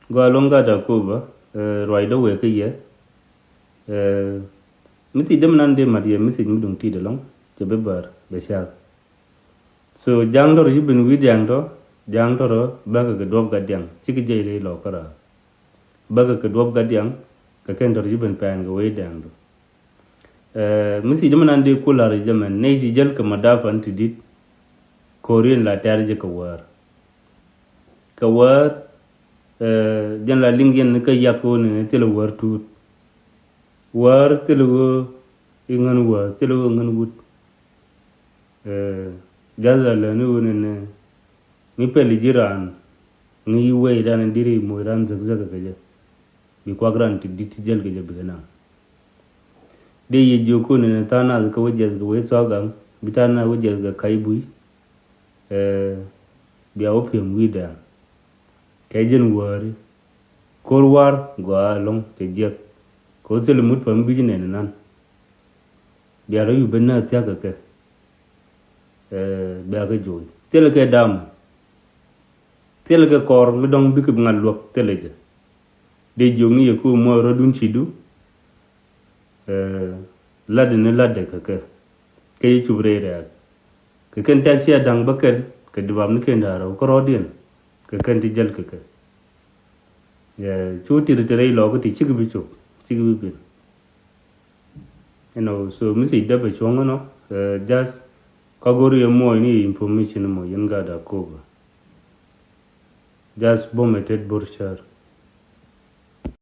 Gwa longa da kuba roi do we ke ye miti dem nan de mariye misi mudung ti de long je be bar be sha so jang do jibin wi jang do ro ba ga dob ga dyang chiki je le lo kara ba ga dob ga dyang ka ken do jibin pan ga we dang do misi dem nan de kula re jamen ne ji jel ka madafa anti dit korean la tar je ka war jan la lingyen ka yakko ne tele war tu war tele wo ingan wa tele wo ngan wut gaza la ne wona ne mi peli jiran ni we dan diri mo ran zag zag ka je bi kwa gran ti dit jel ka je bi na de ye joko ne ta na ka waje ga we so ga bitana waje ga kai bui biya opium wida kajen wari korwar gwa long te jek ko sel mut pam bi ne nan biya ro yu benna ta ka ke biya ga joy tel ke dam tel ke kor mi dong bi ke ngal lok tel je de jongi ko mo ro dun ci du lad ne lad ka ke yu bre re ke ken ta sia dang bakel ke dibam ni ken daro ko rodien ke kan ti jal ke ya chuti de tere lo ko ti chig bi so mi si da be chongo no just kagori mo ni information mo yanga da ko just bometed borchar